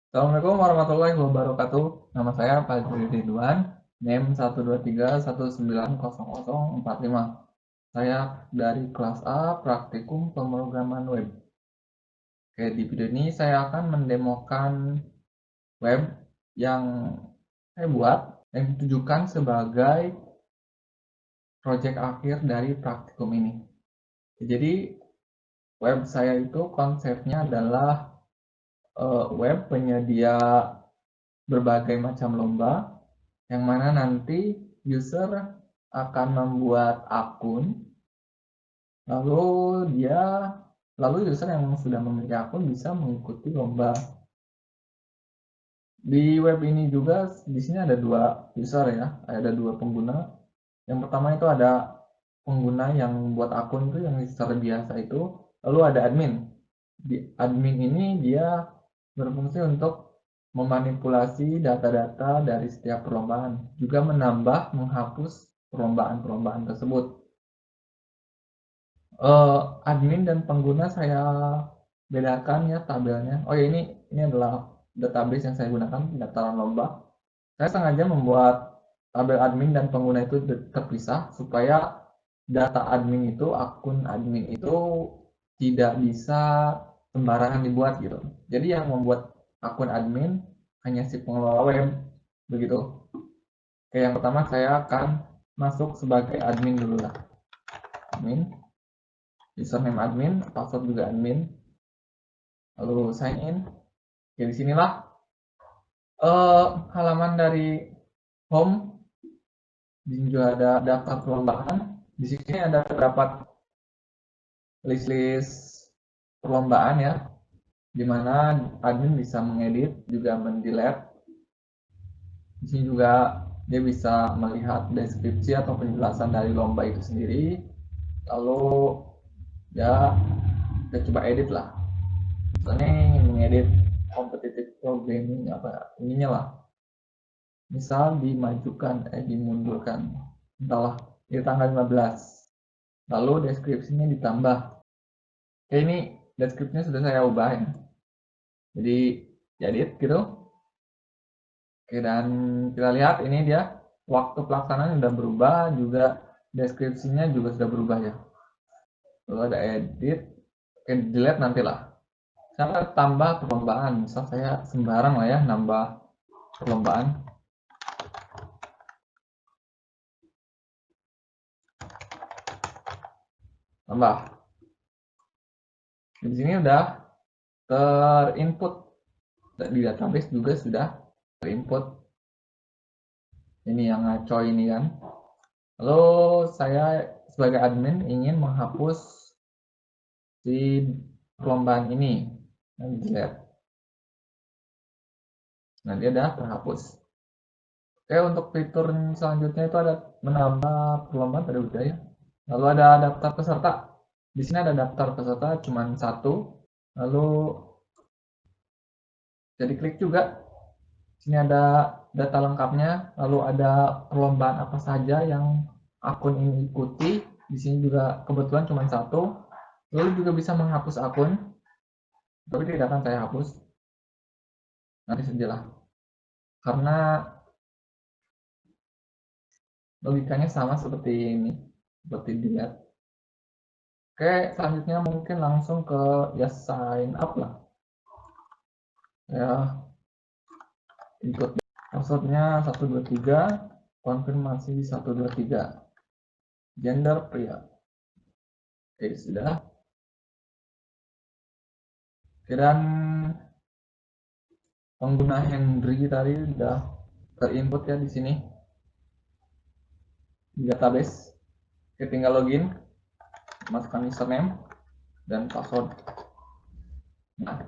Assalamualaikum warahmatullahi wabarakatuh. Nama saya Fajri Ridwan, NIM 123190045. Saya dari kelas A, praktikum pemrograman web. Oke, di video ini saya akan mendemokan web yang saya buat yang ditujukan sebagai proyek akhir dari praktikum ini. Jadi web saya itu konsepnya adalah web penyedia berbagai macam lomba, yang mana nanti user akan membuat akun, lalu user yang sudah memiliki akun bisa mengikuti lomba. Di web ini juga di sini ada dua user ya, ada dua pengguna. Yang pertama itu ada pengguna yang buat akun itu yang user biasa itu, lalu ada admin. Di admin ini dia berfungsi untuk memanipulasi data-data dari setiap perlombaan, juga menambah, menghapus perlombaan-perlombaan tersebut. Admin dan pengguna saya bedakan ya tabelnya. Oh ya, ini adalah database yang saya gunakan, pendaftaran lomba. Saya sengaja membuat tabel admin dan pengguna itu terpisah supaya data admin itu, akun admin itu tidak bisa sembarangan dibuat gitu. Jadi yang membuat akun admin hanya si pengelola web begitu. Oke, yang pertama saya akan masuk sebagai admin dulu lah. Admin, username admin, password juga admin. Lalu sign in. Oke, disinilah halaman dari home. Di sini juga ada daftar perlombaan. Di sini ada terdapat list-list perlombaan ya, di mana admin bisa mengedit juga mendelete. Di sini juga dia bisa melihat deskripsi atau penjelasan dari lomba itu sendiri. Lalu ya kita coba edit lah. Misalnya ingin mengedit competitive programming apa ininya lah. Misal dimundurkan. Entahlah di tanggal 15. Lalu deskripsinya ditambah. Oke, ini deskripsinya sudah saya ubah ya. Jadi edit gitu. Oke, dan kita lihat ini dia waktu pelaksanaan sudah berubah, juga deskripsinya juga sudah berubah ya. Lalu ada edit, oke delete nantilah. Saya tambah perlombaan, misal saya sembarang lah ya nambah perlombaan. Tambah. Di sini udah terinput di database juga sudah terinput. Ini yang ngaco ini kan. Lalu saya sebagai admin ingin menghapus si perlombaan ini. Nah, delete. Nah, dia udah terhapus. Oke, untuk fitur selanjutnya itu ada menambah perlombaan tadi udah ya. Lalu ada daftar peserta. Di sini ada daftar peserta cuma satu. Lalu jadi klik juga. Di sini ada data lengkapnya. Lalu ada perlombaan apa saja yang akun ini ikuti. Di sini juga kebetulan cuma satu. Lalu juga bisa menghapus akun. Tapi tidak akan saya hapus. Nanti sajalah. Karena logikanya sama seperti ini. Seperti dilihat. Oke, selanjutnya mungkin langsung ke ya sign up lah. Ya, ikut passwordnya 123, konfirmasi 123. Gender pria. Oke, sudah. Oke, dan pengguna Henry tadi sudah terinput ya di sini di database. Oke, tinggal login, masukkan username dan password. Nah,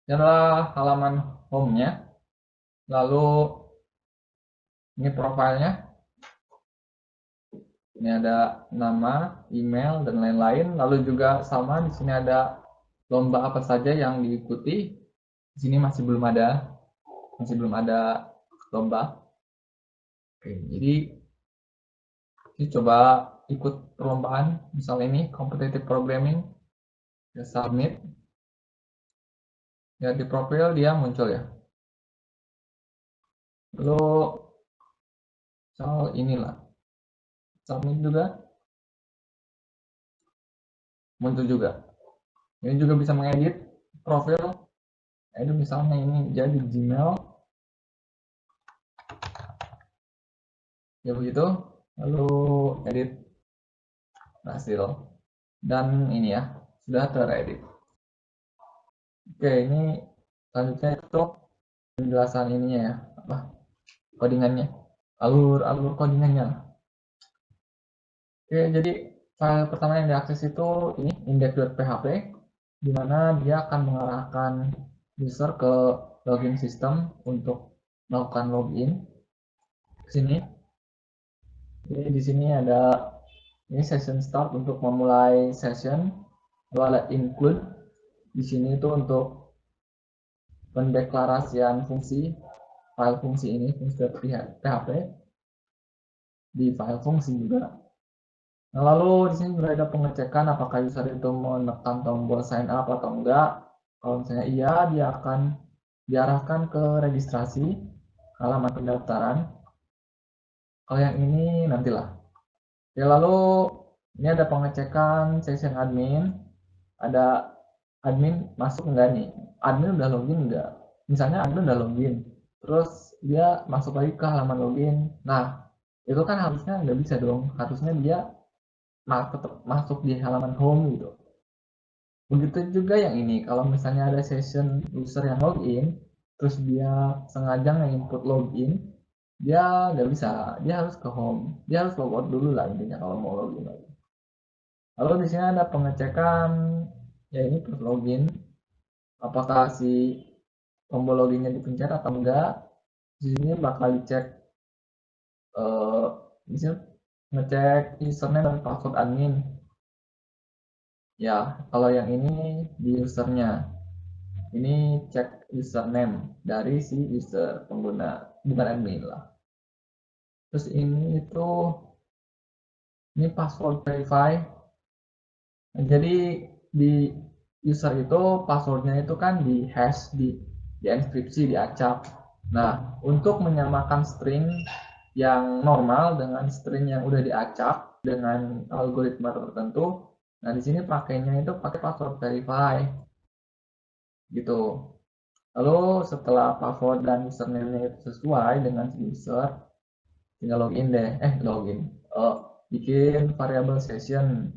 ini adalah halaman home-nya. Lalu ini profilnya. Ini ada nama, email, dan lain-lain. Lalu juga sama di sini ada lomba apa saja yang diikuti. Di sini masih belum ada lomba. Oke, jadi ini coba ikut perlombaan. Misal ini competitive programming, ya submit. Ya di profil dia muncul ya. Lalu soal inilah, submit juga muncul juga. Ini juga bisa mengedit profil. Itu misalnya ini jadi Gmail, ya begitu. Lalu edit hasil dan ini ya sudah teredit. Oke, ini selanjutnya itu penjelasan ininya ya, apa codingannya, alur codingannya. Oke, jadi file pertama yang diakses itu ini index.php, di mana dia akan mengarahkan user ke login system untuk melakukan login ke sini. Jadi di sini ada ini session start untuk memulai session, lalu ada include di sini itu untuk pendeklarasian fungsi file fungsi ini fungsi.php di file fungsi juga. Nah, lalu di sini juga ada pengecekan apakah user itu menekan tombol sign up atau enggak. Kalau misalnya iya, dia akan diarahkan ke registrasi halaman pendaftaran. Kalau yang ini nantilah. Ya, lalu ini ada pengecekan session admin. Ada admin masuk enggak nih? Admin udah login enggak? Misalnya admin udah login, terus dia masuk lagi ke halaman login. Nah, itu kan harusnya nggak bisa dong. Harusnya dia tetap masuk di halaman home gitu. Begitu juga yang ini, kalau misalnya ada session user yang login, terus dia sengaja nge-input login, dia nggak bisa, dia harus ke home, dia harus logout dulu lah intinya kalau mau login lagi. Lalu di sini ada pengecekan, ya ini pas login, apakah si tombol loginnya dipencet atau enggak. Di sini bakal dicek, eh, di sini ngecek username dan password admin. Ya, kalau yang ini di usernya. Ini cek username dari si user pengguna, bukan admin lah. Terus ini password verify. Nah, jadi di user itu passwordnya itu kan di hash, di enkripsi, diacak. Nah, untuk menyamakan string yang normal dengan string yang udah diacak dengan algoritma tertentu, nah di sini pakainya itu pakai password verify gitu. Lalu setelah password dan username-nya itu sesuai dengan si user, tinggal login deh. Bikin variabel session.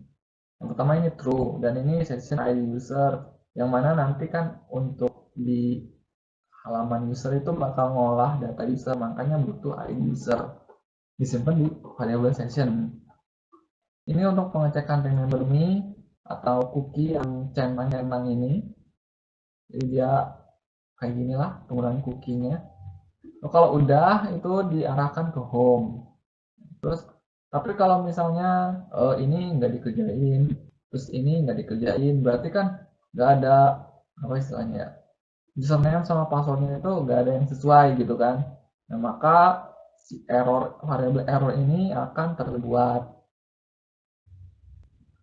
Yang pertama ini true dan ini session ID user. Yang mana nanti kan untuk di halaman user itu bakal ngolah data user, makanya butuh ID user disimpan di variabel session. Ini untuk pengecekan remember me atau cookie yang centang-centang ini. Jadi dia kayak gini lah penggunaan cookie-nya. Kalau udah itu diarahkan ke home. Terus tapi kalau misalnya ini nggak dikerjain, terus ini nggak dikerjain, berarti kan nggak ada apa istilahnya ya, username sama passwordnya itu nggak ada yang sesuai gitu kan. Nah, maka si variabel error ini akan terbuat.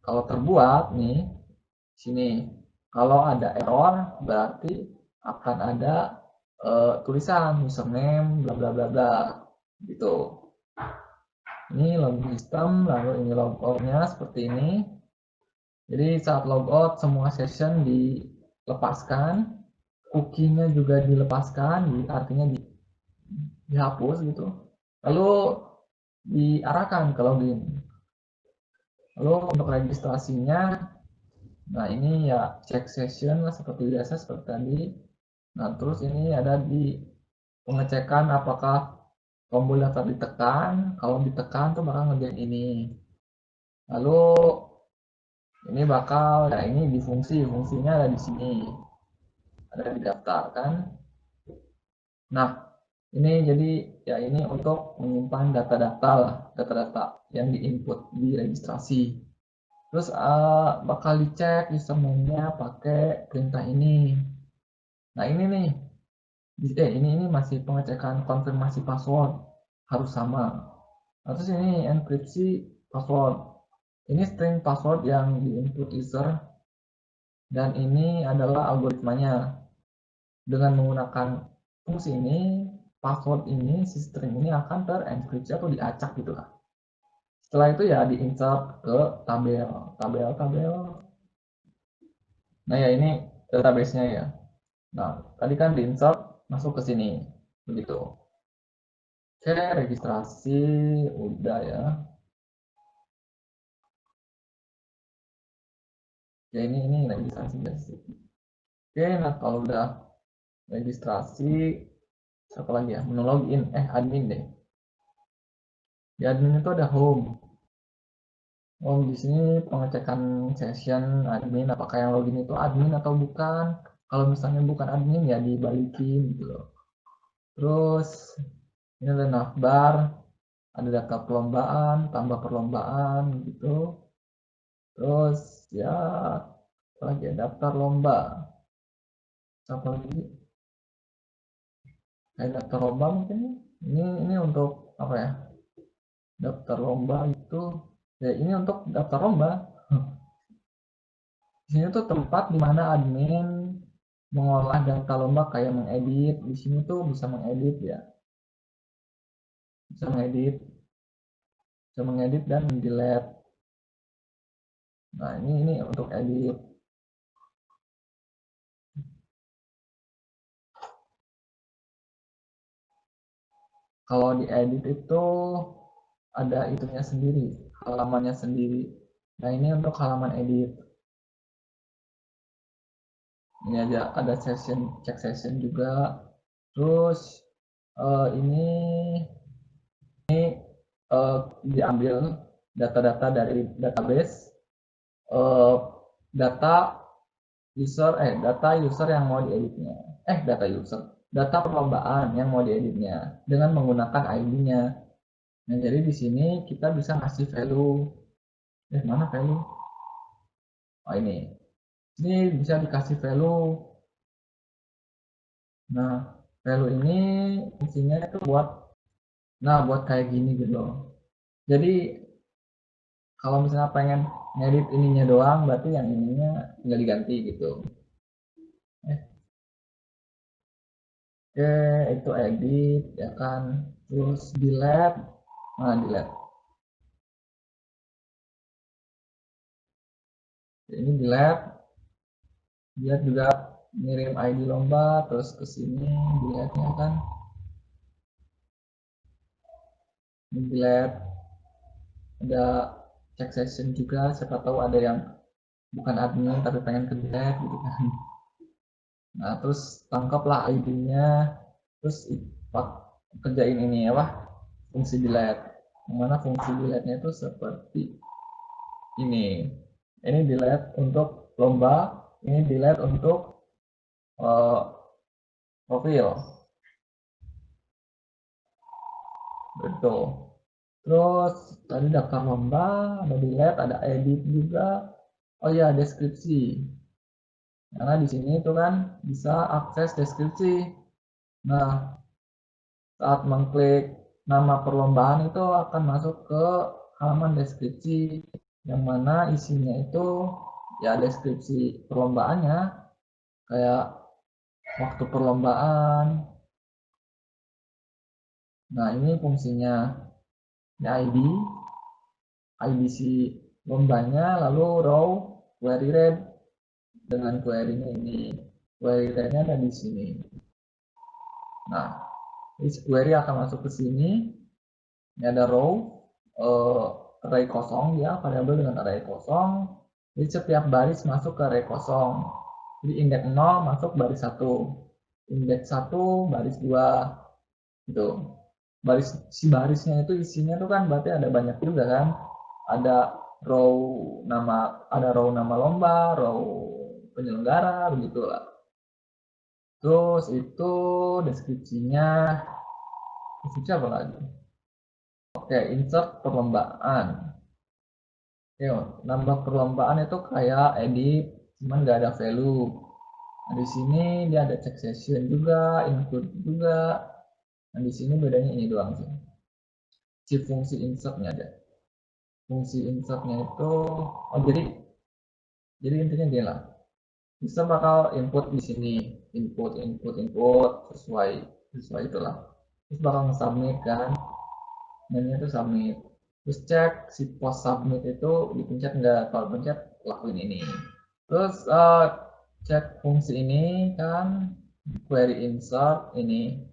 Kalau terbuat nih sini, kalau ada error berarti akan ada tulisan username bla bla bla bla gitu. Ini login system, lalu ini logoutnya seperti ini. Jadi saat logout semua session dilepaskan, cookie-nya juga dilepaskan, artinya dihapus gitu. Lalu diarahkan ke login. Lalu untuk registrasinya, nah ini ya check session lah seperti biasa seperti tadi. Nah terus ini ada di pengecekan apakah tombol daftar ditekan. Kalau ditekan tuh bakal ngerjain ini. Lalu ini bakal, ya ini di fungsinya ada di sini, ada di daftar kan. Nah ini jadi ya ini untuk menyimpan data-data lah, data-data yang diinput di registrasi. Terus bakal dicek username-nya pakai perintah ini. Nah ini nih, ini masih pengecekan konfirmasi password harus sama. Nah, terus ini enkripsi password. Ini string password yang diinput user dan ini adalah algoritmanya. Dengan menggunakan fungsi ini password ini, si string ini akan terenkripsi atau diacak gitu lah. Setelah itu ya diinsert ke tabel. Nah ya ini database-nya ya. Nah tadi kan diinsert masuk ke sini begitu. Oke, registrasi udah ya. Ya ini registrasi basic. Oke, nah kalau udah registrasi, apa lagi ya? Menu login, admin deh. Di admin itu ada home. Di sini pengecekan session admin, apakah yang login itu admin atau bukan. Kalau misalnya bukan admin ya dibalikin gitu loh. Terus ini ada navbar, ada data perlombaan, tambah perlombaan gitu. Terus ya apa lagi ya, daftar lomba. Apa lagi? Kayak daftar lomba mungkin. Ini untuk apa ya? Daftar lomba itu ya ini untuk daftar lomba. Di sini tuh tempat dimana admin mengolah data lomba kayak mengedit. Di sini tuh bisa mengedit ya, bisa mengedit dan delete. Nah ini untuk edit. Kalau diedit itu ada itunya sendiri, halamannya sendiri. Nah ini untuk halaman edit. Ini aja ada session, cek session juga. Terus ini diambil data-data dari database, eh, data data user yang mau dieditnya, data perlombaan yang mau dieditnya dengan menggunakan ID-nya. Nah jadi di sini kita bisa ngasih value. Mana value? Oh ini bisa dikasih value. Nah value ini fungsinya itu buat kayak gini gitu loh. Jadi kalau misalnya pengen ngedit ininya doang, berarti yang ininya tinggal diganti gitu. Oke, itu edit ya kan. Terus delete. Nah, delete. Ini delete. Delete juga ngirim ID lomba terus ke sini delete-nya kan. Ini delete. Ada check session juga, siapa tahu ada yang bukan admin tapi pengen ke delete gitu kan. Nah, terus tangkaplah ID-nya. Terus kerjain ini ya, fungsi delete. Yang mana fungsi delete-nya itu seperti ini delete untuk lomba, ini delete untuk profil. Betul. Terus tadi daftar lomba, ada delete, ada edit juga. Oh ya, deskripsi. Karena di sini itu kan bisa akses deskripsi. Nah, saat mengklik nama perlombaan itu akan masuk ke halaman deskripsi yang mana isinya itu ya deskripsi perlombaannya kayak waktu perlombaan. Nah, ini fungsinya ID si lombanya, lalu row query read dengan query-nya ini. Query read-nya ada di sini. Nah, ini query akan masuk ke sini. Ini ada row array kosong ya, variabel dengan array kosong. Jadi setiap baris masuk ke array kosong. Jadi indeks 0 masuk baris 1. Indeks 1 baris 2 gitu. Barisnya itu isinya tuh kan berarti ada banyak juga kan. Ada row nama lomba, row penyelenggara begitulah. Terus itu deskripsinya, deskripsi apa lagi? Oke, insert perlombaan. Oke, nambah perlombaan itu kayak edit, cuman nggak ada value. Nah, di sini dia ada check session juga, include juga. Nah, di sini bedanya ini doang sih. Si fungsi insertnya ada. Fungsi insertnya itu, jadi intinya dia lah. Bisa bakal input di sini, input sesuai itulah. terus bakal nge-submit kan, namanya itu submit. Terus cek si post submit itu dipencet enggak, kalau pencet lakuin ini. Terus cek fungsi ini kan, query insert ini.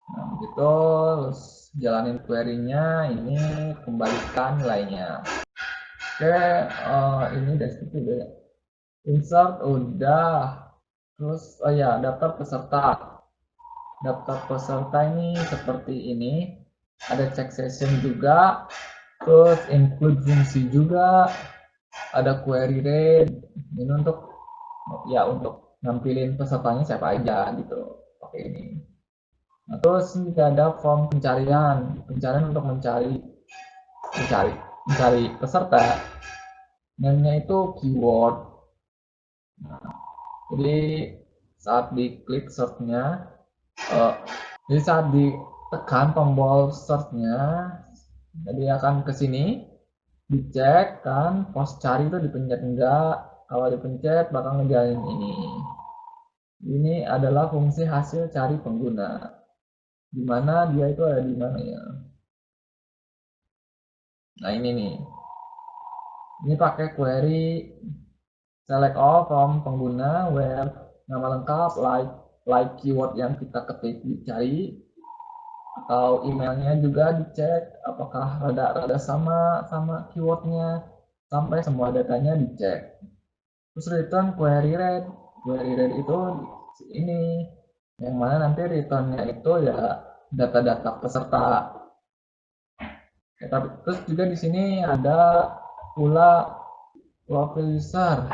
Nah begitu, terus jalanin query-nya, ini kembalikan nilainya. Oke, ini deskripsi udah ya. Insert udah. Terus oh ya, daftar peserta. Daftar peserta ini seperti ini. Ada check session juga. Terus include fungsi juga. Ada query read. Ini untuk ya untuk nampilin pesertanya siapa aja gitu. Pakai ini. Nah, terus ini ada form pencarian. Pencarian untuk mencari peserta. Namanya itu keyword. Nah, jadi saat diklik search-nya, jadi saat ditekan tombol search-nya, jadi akan ke sini, dicek kan, pos cari itu dipencet enggak, kalau dipencet bakal ngejalanin ini. Ini adalah fungsi hasil cari pengguna. Dimana dia itu ada di mana ya? Nah ini nih. Ini pakai query select all from pengguna where nama lengkap like keyword yang kita ketik dicari, atau emailnya juga dicek apakah rada sama keywordnya, sampai semua datanya dicek. Terus return query read itu ini yang mana nanti returnnya itu ya data-data peserta. Ya, tapi terus juga di sini ada pula profil user.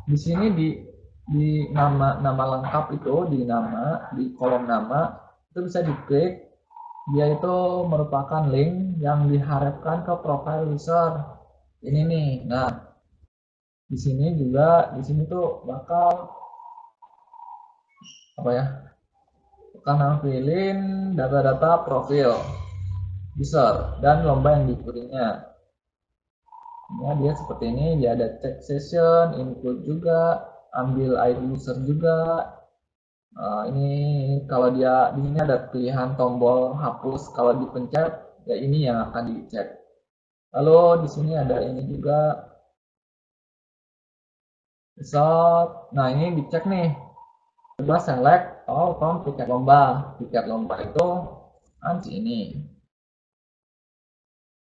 Di sini di nama lengkap itu di kolom nama itu bisa diklik, dia itu merupakan link yang diharapkan ke profil user ini nih. Nah di sini tuh bakal apa ya, akan nampilin data-data profil user dan lomba yang diikutinya. Ya, dia seperti ini, dia ada check session, include juga, ambil ID user juga. Ini kalau dia di sini ada pilihan tombol hapus, kalau dipencet ya ini yang akan dicek. Lalu di sini ada ini juga result. Nah ini dicek nih, coba select all from tiket lomba. Tiket lomba itu kan ini.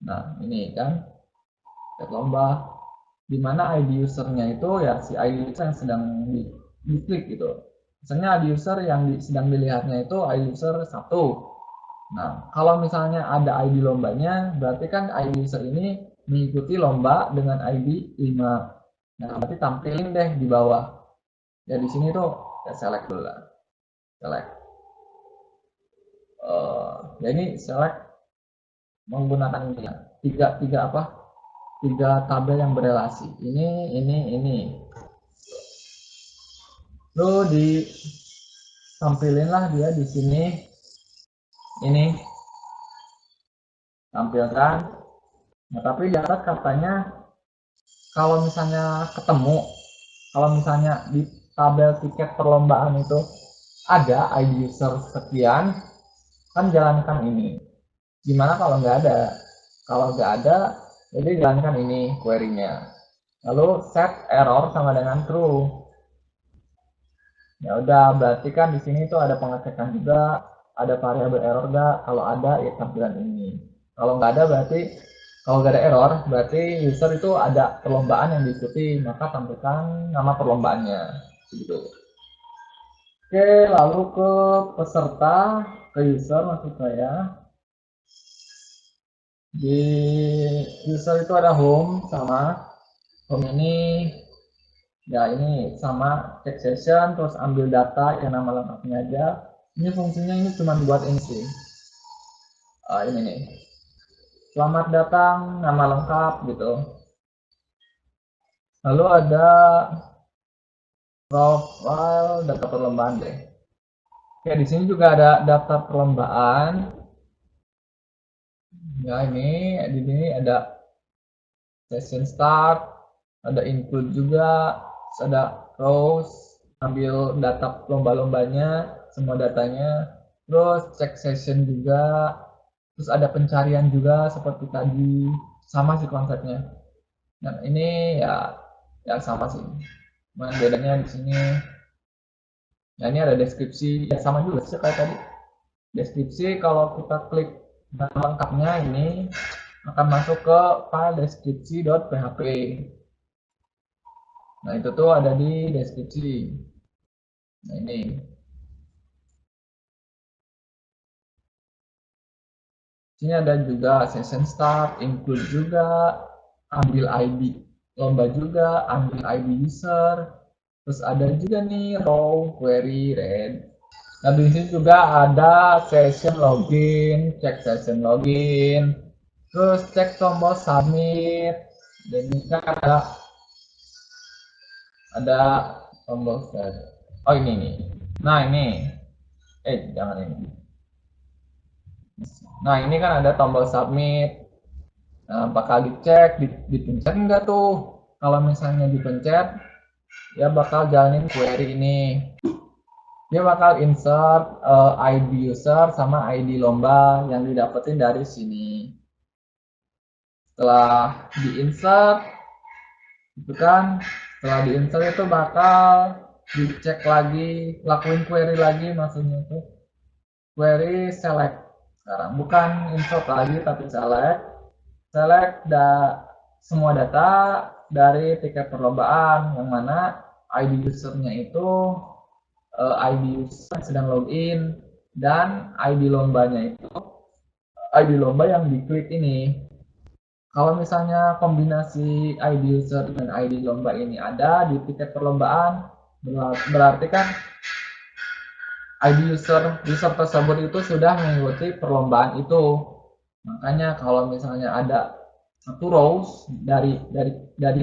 Nah ini kan tiket lomba, dimana ID usernya itu ya si ID user yang sedang diklik gitu. Misalnya ID user yang sedang dilihatnya itu ID user 1. Nah, kalau misalnya ada ID lombanya, berarti kan ID user ini mengikuti lomba dengan ID 5. Nah, berarti tampilin deh di bawah. Ya di sini tuh ya select dulu lah. Select. Ya ini select menggunakan ini ya. Tiga apa? 3 tabel yang berelasi. Ini. Lalu ditampilin lah dia di sini. Ini tampilkan. Nah, tapi di atas katanya kalau misalnya di tabel tiket perlombaan itu ada ID user sekian, kan jalankan ini. Gimana kalau nggak ada? Kalau nggak ada, jadi jalankan ini query-nya. Lalu set error sama dengan true. Ya udah, berarti kan di sini tuh ada pengecekan juga, ada variabel error nggak? Kalau ada ya tampilan ini. Kalau nggak ada berarti kalau nggak ada error berarti user itu ada perlombaan yang diikuti, maka tampilkan nama perlombaannya. Gitu. Oke, lalu ke peserta, ke user maksud saya. Di user itu ada home sama home ini. Ya ini sama check session, terus ambil data yang nama lengkapnya aja. Ini fungsinya ini cuma buat ini sih. Ini nih. Selamat datang, nama lengkap gitu. Lalu ada profile data perlombaan deh. Oke, di sini juga ada daftar perlombaan. Ya ini di sini ada session start, ada include juga, ada rows, ambil data lomba-lombanya, semua datanya. terus cek session juga, terus ada pencarian juga seperti tadi, sama sih konsepnya. Nah ini ya sama sih, cuman bedanya di sini. Nah ini ada deskripsi, ya sama juga sih kayak tadi. Deskripsi kalau kita klik nama lengkapnya ini akan masuk ke file deskripsi.php. Nah itu tuh ada di deskripsi. Nah ini. Sini ada juga session start, include juga, ambil ID lomba juga, ambil ID user, terus ada juga nih row, query, read. Nah di sini juga ada session login, cek session login, terus cek tombol submit, dan ini kan ada tombol start. Oh ini nih. Nah ini, jangan ini. Nah ini kan ada tombol submit. Nah, bakal dicek, dipencet enggak tuh. Kalau misalnya dipencet, ya bakal jalanin query ini. Dia bakal insert ID user sama ID lomba yang didapetin dari sini. Setelah di-insert, itu kan, setelah di-insert itu bakal dicek lagi, lakuin query lagi, maksudnya itu query select. Sekarang bukan insert lagi tapi select semua data dari tiket perlombaan, yang mana ID usernya itu ID user yang sedang login, dan ID lombanya itu ID lomba yang diklik ini. Kalau misalnya kombinasi ID user dan ID lomba ini ada di tiket perlombaan, berarti kan ID user tersebut itu sudah mengikuti perlombaan itu. Makanya kalau misalnya ada satu rows dari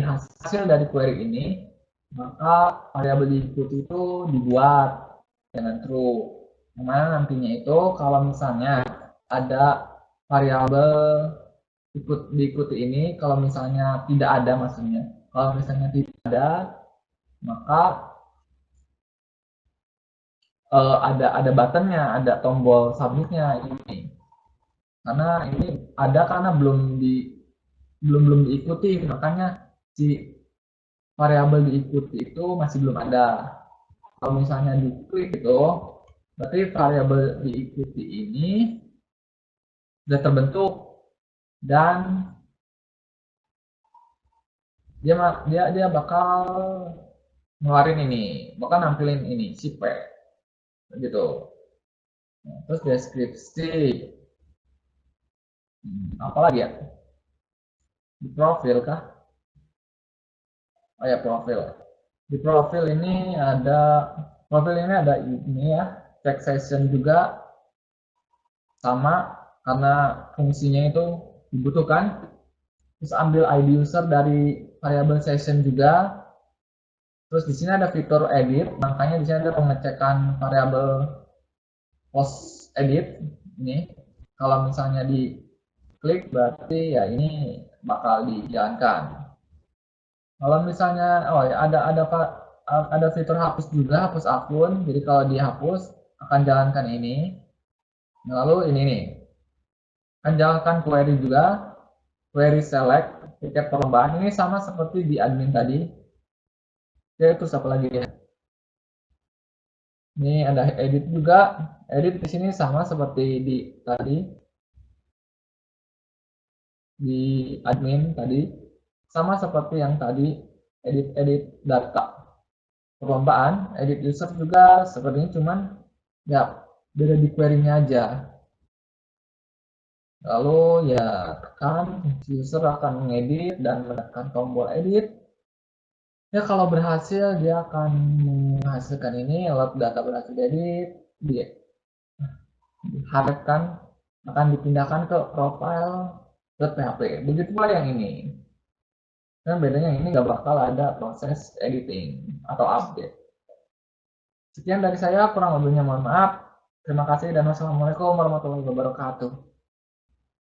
hasil dari query ini, maka variabel diikuti itu dibuat dengan true. Yang mana nantinya itu kalau misalnya ada variabel diikuti ini, kalau misalnya tidak ada, maksudnya kalau misalnya tidak ada, maka ada buttonnya, ada tombol submitnya ini. Karena ini ada karena belum diikuti, makanya si variabel diikuti itu masih belum ada. Kalau misalnya diklik itu, berarti variabel diikuti ini sudah terbentuk, dan dia bakal ngeluarin ini, bakal nampilin ini si P gitu. Nah, terus deskripsi, apalagi ya, di profil kah? Oh ya, profil. Di profil ini ada ini ya, check session juga sama, karena fungsinya itu dibutuhkan. Terus ambil ID user dari variable session juga. Terus di sini ada fitur edit, makanya di sini ada pengecekan variabel post edit ini. Kalau misalnya diklik berarti ya ini bakal dijalankan. Kalau misalnya, oh ya, ada fitur hapus juga, hapus akun. Jadi kalau dihapus akan jalankan ini. Lalu ini nih, akan jalankan query juga, query select tiket perlombaan. Ini sama seperti di admin tadi. Oke, terus apa lagi ya? Ini ada edit juga. Edit di sini sama seperti di tadi, di admin tadi. Sama seperti yang tadi, edit data perlombaan, edit user juga sepertinya, cuman ya beda di query-nya aja. Lalu ya tekan, user akan mengedit dan menekan tombol edit. Ya kalau berhasil dia akan menghasilkan ini, lalu data berhasil edit, diharapkan akan dipindahkan ke profile.php. Begitu pula yang ini. Dan bedanya ini nggak bakal ada proses editing atau update. Sekian dari saya, kurang lebihnya mohon maaf. Terima kasih dan wassalamualaikum warahmatullahi wabarakatuh.